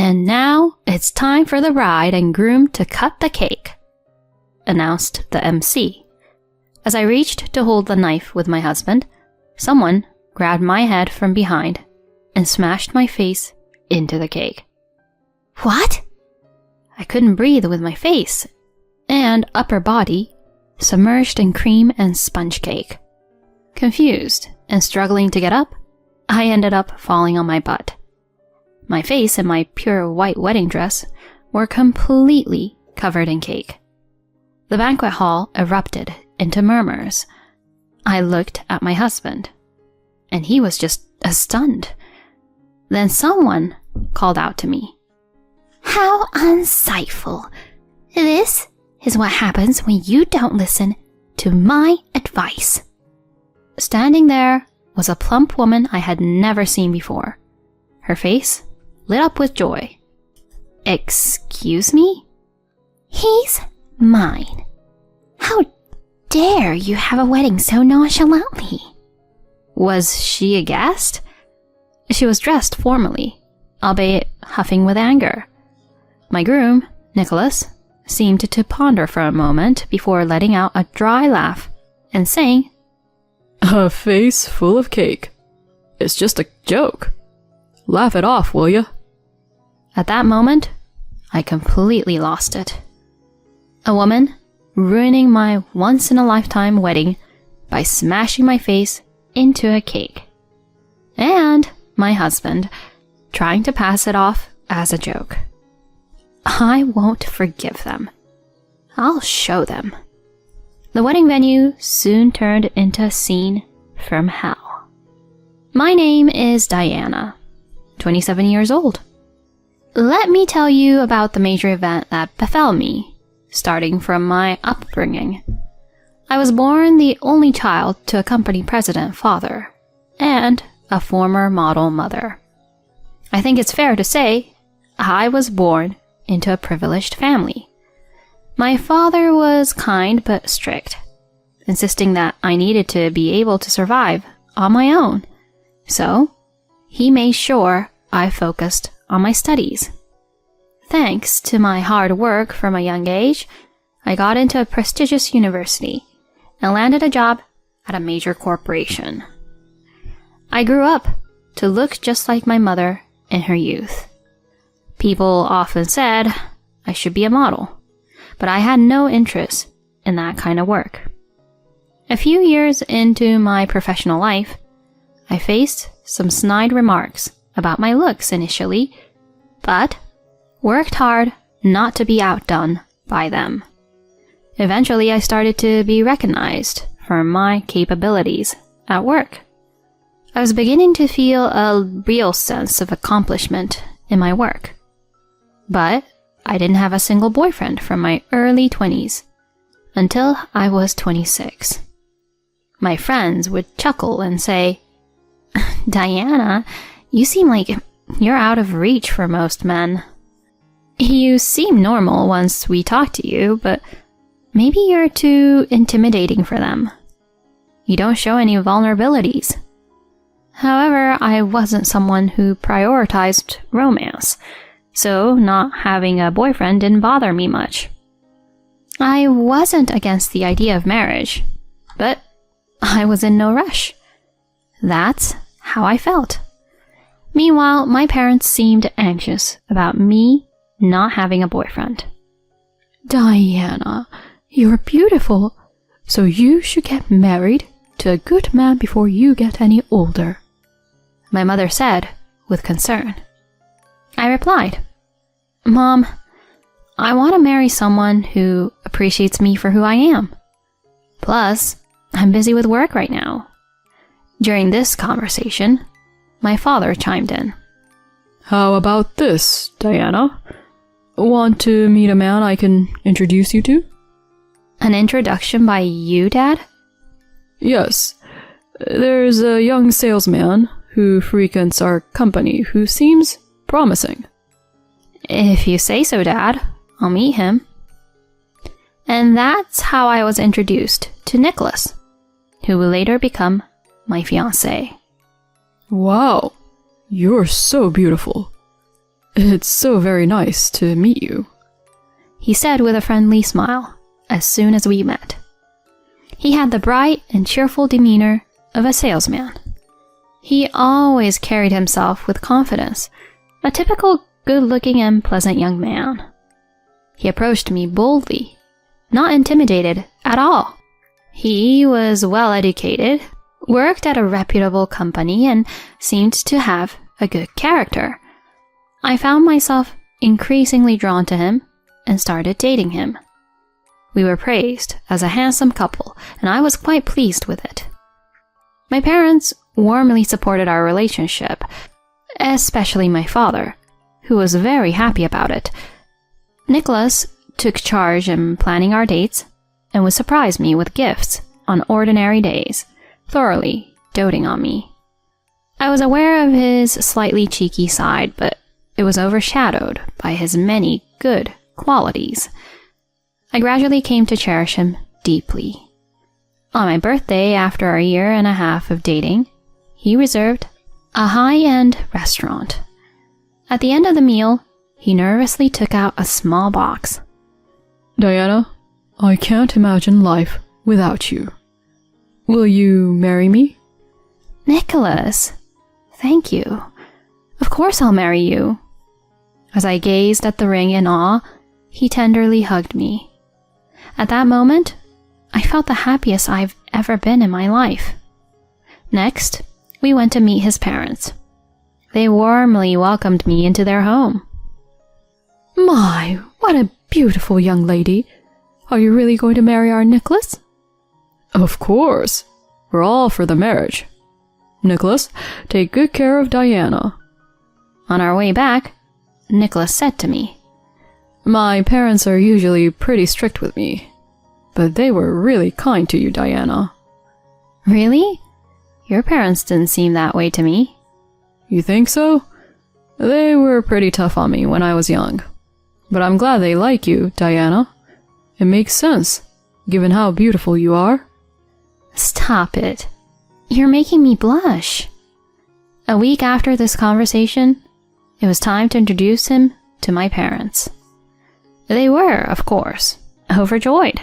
"And now it's time for the bride and groom to cut the cake," announced the MC. As I reached to hold the knife with my husband, someone grabbed my head from behind and smashed my face into the cake. "What?" I couldn't breathe with my face and upper body submerged in cream and sponge cake. Confused and struggling to get up, I ended up falling on my butt. My face and my pure white wedding dress were completely covered in cake. The banquet hall erupted into murmurs. I looked at my husband, and he was just as stunned. Then someone called out to me. "How unsightful. This is what happens when you don't listen to my advice." Standing there was a plump woman I had never seen before. Her face lit up with joy. "Excuse me?" "He's mine. How dare you have a wedding so nonchalantly?" Was she a guest? She was dressed formally, albeit huffing with anger. My groom, Nicholas, seemed to ponder for a moment before letting out a dry laugh and saying, "A face full of cake. It's just a joke. Laugh it off, will ya?" At that moment, I completely lost it. A woman ruining my once-in-a-lifetime wedding by smashing my face into a cake. And my husband trying to pass it off as a joke. I won't forgive them. I'll show them. The wedding venue soon turned into a scene from hell. My name is Diana, 27 years old. Let me tell you about the major event that befell me, starting from my upbringing. I was born the only child to a company president father and a former model mother. I think it's fair to say I was born into a privileged family. My father was kind but strict, insisting that I needed to be able to survive on my own. So, he made sure I focused on my studies. Thanks to my hard work from a young age, I got into a prestigious university and landed a job at a major corporation. I grew up to look just like my mother in her youth. People often said I should be a model, but I had no interest in that kind of work. A few years into my professional life, I faced some snide remarks about my looks initially, but worked hard not to be outdone by them. Eventually, I started to be recognized for my capabilities at work. I was beginning to feel a real sense of accomplishment in my work. But I didn't have a single boyfriend from my early 20s until I was 26. My friends would chuckle and say, "Diana, you seem like you're out of reach for most men. You seem normal once we talk to you, but maybe you're too intimidating for them. You don't show any vulnerabilities." However, I wasn't someone who prioritized romance, so not having a boyfriend didn't bother me much. I wasn't against the idea of marriage, but I was in no rush. That's how I felt. Meanwhile, my parents seemed anxious about me not having a boyfriend. "Diana, you're beautiful, so you should get married to a good man before you get any older," my mother said with concern. I replied, "Mom, I want to marry someone who appreciates me for who I am. Plus, I'm busy with work right now." During this conversation, my father chimed in. "How about this, Diana? Want to meet a man I can introduce you to?" "An introduction by you, Dad?" "Yes. There's a young salesman who frequents our company who seems promising." "If you say so, Dad, I'll meet him." And that's how I was introduced to Nicholas, who will later become my fiancé. "Wow, you're so beautiful. It's so very nice to meet you, he said with a friendly smile as soon as we met. He had the bright and cheerful demeanor of a salesman. He always carried himself with confidence, a typical good-looking and pleasant young man. He approached me boldly, not intimidated at all. He was well-educated, worked at a reputable company, and seemed to have a good character. I found myself increasingly drawn to him and started dating him. We were praised as a handsome couple, and I was quite pleased with it. My parents warmly supported our relationship, especially my father, who was very happy about it. Nicholas took charge in planning our dates and would surprise me with gifts on ordinary days, thoroughly doting on me. I was aware of his slightly cheeky side, but it was overshadowed by his many good qualities. I gradually came to cherish him deeply. On my birthday, after a year and a half of dating, he reserved a high-end restaurant. At the end of the meal, he nervously took out a small box. Diana, I can't imagine life without you. Will you marry me? Nicholas, thank you. Of course I'll marry you. As I gazed at the ring in awe, he tenderly hugged me. At that moment, I felt the happiest I've ever been in my life. Next, we went to meet his parents. They warmly welcomed me into their home. My, what a beautiful young lady. Are you really going to marry our Nicholas? Of course. We're all for the marriage. Nicholas, take good care of Diana. On our way back, Nicholas said to me, My parents are usually pretty strict with me, but they were really kind to you, Diana. Really? Your parents didn't seem that way to me. You think so? They were pretty tough on me when I was young. But I'm glad they like you, Diana. It makes sense, given how beautiful you are. Stop it. You're making me blush. A week after this conversation, it was time to introduce him to my parents. They were, of course, overjoyed.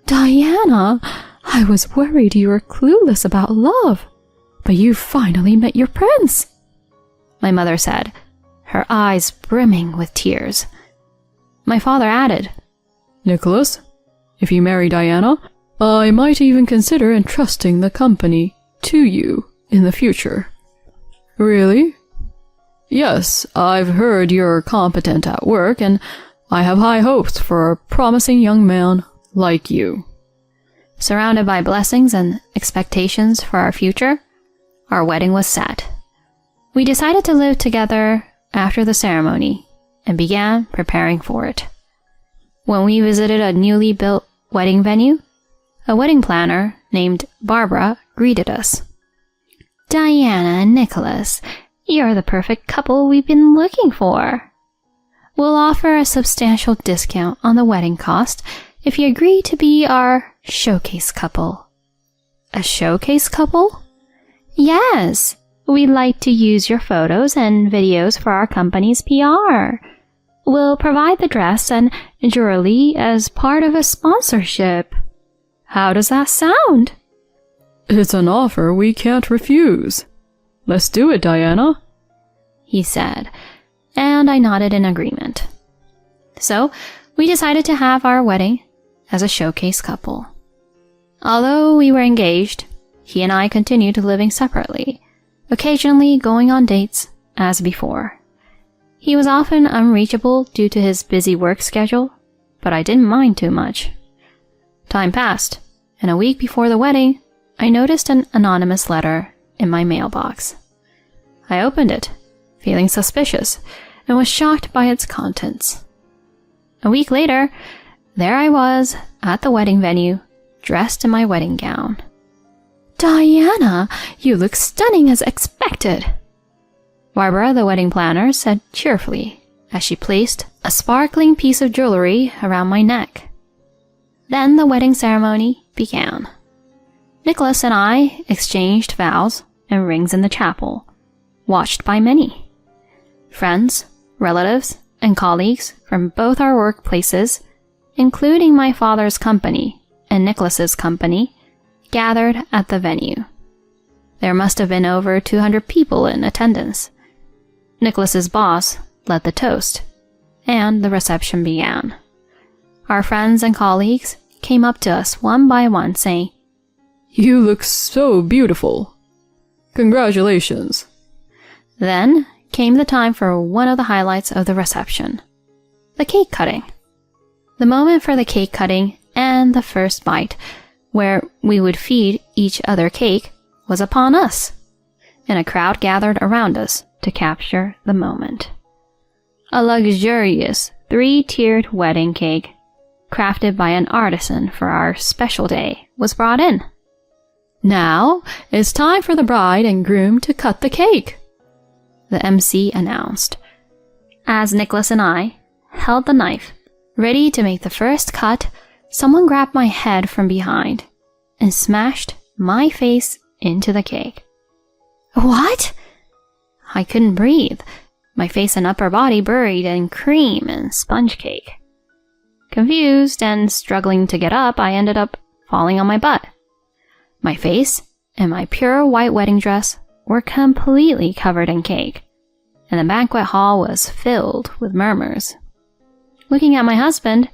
Diana, I was worried you were clueless about love, but you finally met your prince, my mother said, her eyes brimming with tears. My father added, Nicholas, if you marry Diana, I might even consider entrusting the company to you in the future. Really? Yes, I've heard you're competent at work, and I have high hopes for a promising young man like you. Surrounded by blessings and expectations for our future, our wedding was set. We decided to live together after the ceremony and began preparing for it. When we visited a newly built wedding venue, a wedding planner named Barbara greeted us. Diana and Nicholas, you're the perfect couple we've been looking for. We'll offer a substantial discount on the wedding cost if you agree to be our showcase couple. A showcase couple? Yes, we'd like to use your photos and videos for our company's PR. We'll provide the dress and jewelry as part of a sponsorship. How does that sound? It's an offer we can't refuse. Let's do it, Diana, he said, and I nodded in agreement. So, we decided to have our wedding as a showcase couple. Although we were engaged, he and I continued living separately, occasionally going on dates as before. He was often unreachable due to his busy work schedule, but I didn't mind too much. Time passed, and a week before the wedding, I noticed an anonymous letter in my mailbox. I opened it, feeling suspicious, and was shocked by its contents. A week later, there I was at the wedding venue, dressed in my wedding gown. Diana, you look stunning as expected, Barbara, the wedding planner, said cheerfully as she placed a sparkling piece of jewelry around my neck. Then the wedding ceremony began. Nicholas and I exchanged vows and rings in the chapel, watched by many. Friends, relatives, and colleagues from both our workplaces, including my father's company and Nicholas's company, gathered at the venue. There must have been over 200 people in attendance. Nicholas's boss led the toast, and the reception began. Our friends and colleagues came up to us one by one saying, "You look so beautiful. Congratulations." Then came the time for one of the highlights of the reception, the cake cutting. The moment for the cake cutting and the first bite, where we would feed each other cake, was upon us, and a crowd gathered around us to capture the moment. A luxurious 3-tiered wedding cake, crafted by an artisan for our special day, was brought in. "Now it's time for the bride and groom to cut the cake," the MC announced. As Nicholas and I held the knife, ready to make the first cut, someone grabbed my head from behind and smashed my face into the cake. "What?" I couldn't breathe, my face and upper body buried in cream and sponge cake. Confused and struggling to get up, I ended up falling on my butt. My face and my pure white wedding dress were completely covered in cake, and the banquet hall was filled with murmurs. Looking at my husband,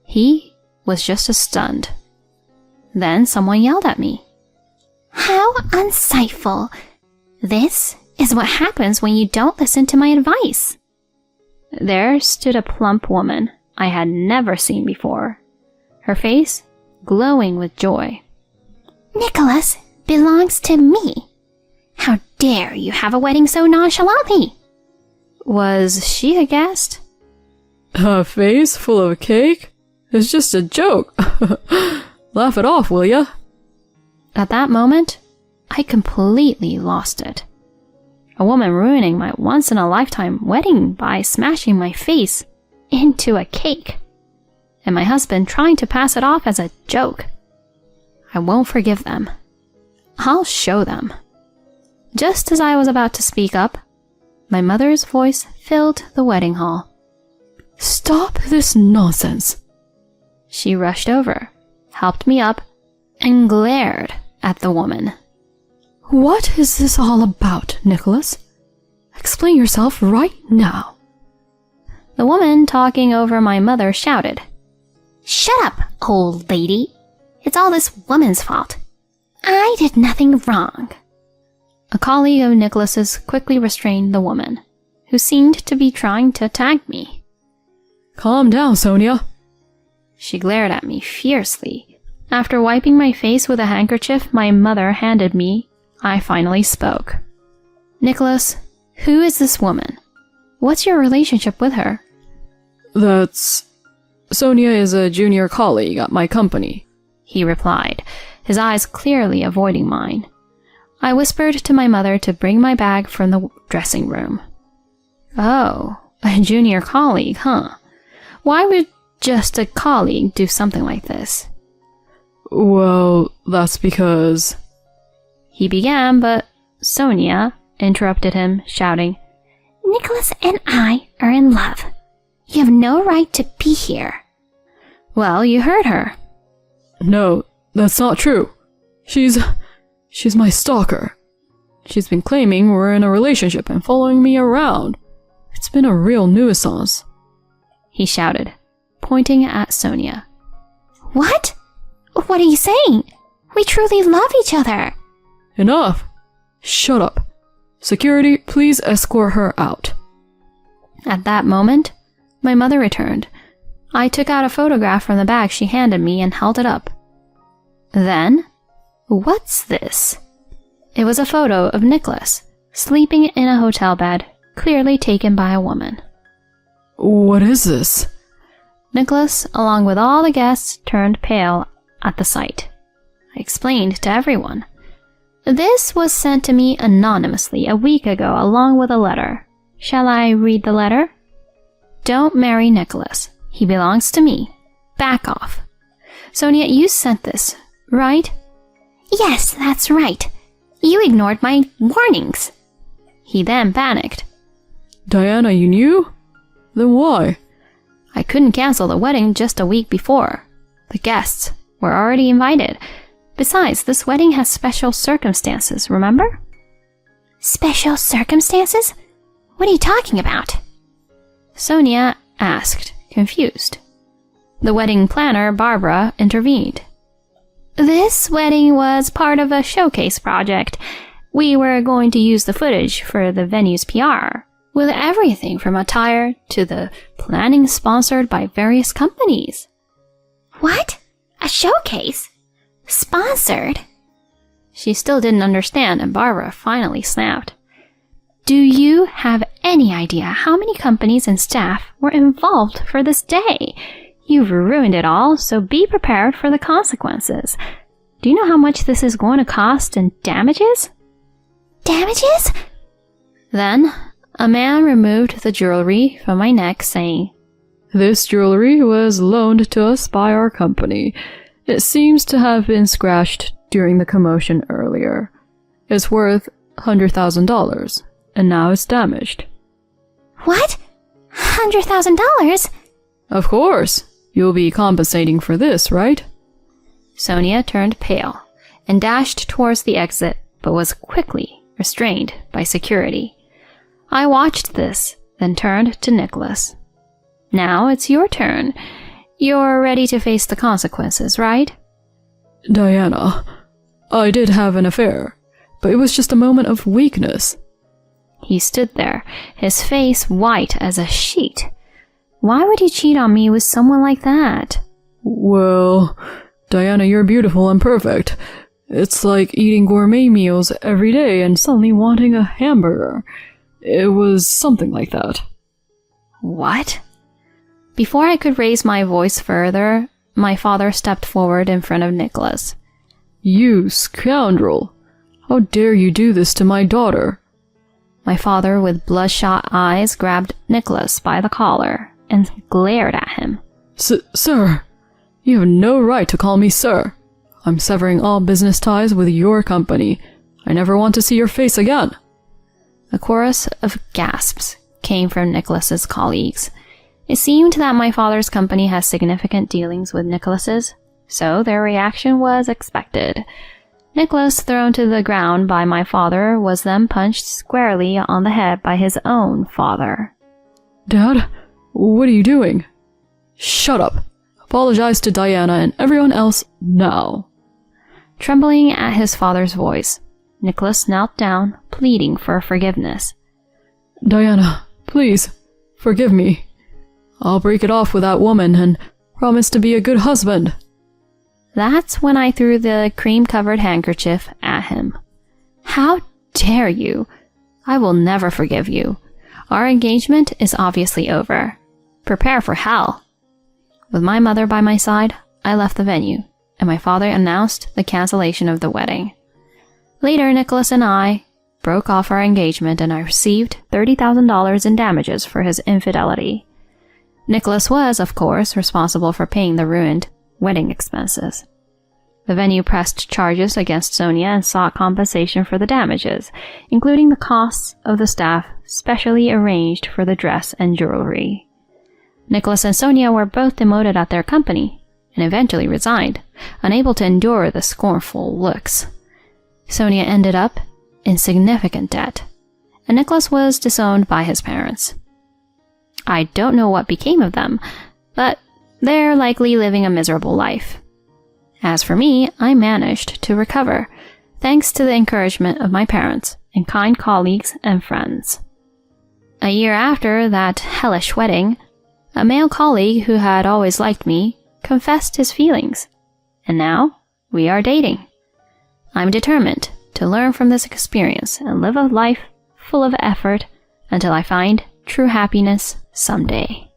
he was just as stunned. Then someone yelled at me. "How unsightful! This is what happens when you don't listen to my advice." There stood a plump woman I had never seen before, her face glowing with joy. "Nicholas belongs to me. How dare you have a wedding so nonchalantly?" Was she a guest? "A face full of cake? It's just a joke. Laugh it off, will ya?" At that moment, I completely lost it. A woman ruining my once-in-a-lifetime wedding by smashing my face into a cake, and my husband trying to pass it off as a joke. I won't forgive them. I'll show them. Just as I was about to speak up, my mother's voice filled the wedding hall. "Stop this nonsense." She rushed over, helped me up, and glared at the woman. "What is this all about, Nicholas? Explain yourself right now." The woman talking over my mother shouted, "Shut up, old lady. It's all this woman's fault. I did nothing wrong." A colleague of Nicholas's quickly restrained the woman, who seemed to be trying to attack me. "Calm down, Sonia." She glared at me fiercely. After wiping my face with a handkerchief my mother handed me, I finally spoke. "Nicholas, who is this woman? What's your relationship with her?" Sonia is a junior colleague at my company," he replied, his eyes clearly avoiding mine. I whispered to my mother to bring my bag from the dressing room. "Oh, a junior colleague, huh? Why would just a colleague do something like this?" "Well, that's because..." he began, but Sonia interrupted him, shouting, "Nicholas and I are in love. You have no right to be here." "Well, you heard her." "No, that's not true. She's my stalker. She's been claiming we're in a relationship and following me around. It's been a real nuisance," he shouted, pointing at Sonia. "What? What are you saying? We truly love each other." "Enough! Shut up. Security, please escort her out." At that moment, my mother returned. I took out a photograph from the bag she handed me and held it up. Then, what's this? It was a photo of Nicholas, sleeping in a hotel bed, clearly taken by a woman. "What is this?" Nicholas, along with all the guests, turned pale at the sight. I explained to everyone. "This was sent to me anonymously a week ago along with a letter. Shall I read the letter? Don't marry Nicholas. He belongs to me. Back off. Sonia, you sent this, right?" "Yes, that's right. You ignored my warnings." He then panicked. "Diana, you knew?" Then why? I couldn't cancel the wedding just a week before. The guests were already invited. Besides, this wedding has special circumstances, remember? Special circumstances? What are you talking about? Sonia asked, confused. The wedding planner, Barbara, intervened. This wedding was part of a showcase project. We were going to use the footage for the venue's PR, with everything from attire to the planning sponsored by various companies. What? A showcase? Sponsored? She still didn't understand, and Barbara finally snapped. Do you have any idea how many companies and staff were involved for this day? You've ruined it all, so be prepared for the consequences. Do you know how much this is going to cost in damages? Damages? Then, a man removed the jewelry from my neck, saying, This jewelry was loaned to us by our company. It seems to have been scratched during the commotion earlier. It's worth $100,000, and now it's damaged. What? $100,000? Of course. You'll be compensating for this, right? Sonia turned pale and dashed towards the exit, but was quickly restrained by security. I watched this, then turned to Nicholas. Now it's your turn. You're ready to face the consequences, right? Diana, I did have an affair, but it was just a moment of weakness. He stood there, his face white as a sheet. Why would he cheat on me with someone like that? Well, Diana, you're beautiful and perfect. It's like eating gourmet meals every day and suddenly wanting a hamburger. It was something like that. What? Before I could raise my voice further, my father stepped forward in front of Nicholas. You scoundrel! How dare you do this to my daughter? My father, with bloodshot eyes, grabbed Nicholas by the collar and glared at him. Sir, you have no right to call me sir. I'm severing all business ties with your company. I never want to see your face again. A chorus of gasps came from Nicholas's colleagues. It seemed that my father's company has significant dealings with Nicholas's, so their reaction was expected. Nicholas, thrown to the ground by my father, was then punched squarely on the head by his own father. Dad, what are you doing? Shut up. Apologize to Diana and everyone else now. Trembling at his father's voice, Nicholas knelt down, pleading for forgiveness. Diana, please, forgive me. I'll break it off with that woman and promise to be a good husband. That's when I threw the cream-covered handkerchief at him. How dare you? I will never forgive you. Our engagement is obviously over. Prepare for hell. With my mother by my side, I left the venue, and my father announced the cancellation of the wedding. Later, Nicholas and I broke off our engagement, and I received $30,000 in damages for his infidelity. Nicholas was, of course, responsible for paying the ruined wedding expenses. The venue pressed charges against Sonia and sought compensation for the damages, including the costs of the staff specially arranged for the dress and jewelry. Nicholas and Sonia were both demoted at their company and eventually resigned, unable to endure the scornful looks. Sonia ended up in significant debt, and Nicholas was disowned by his parents. I don't know what became of them, but they're likely living a miserable life. As for me, I managed to recover, thanks to the encouragement of my parents and kind colleagues and friends. A year after that hellish wedding, a male colleague who had always liked me confessed his feelings, and now we are dating. I'm determined to learn from this experience and live a life full of effort until I find true happiness someday.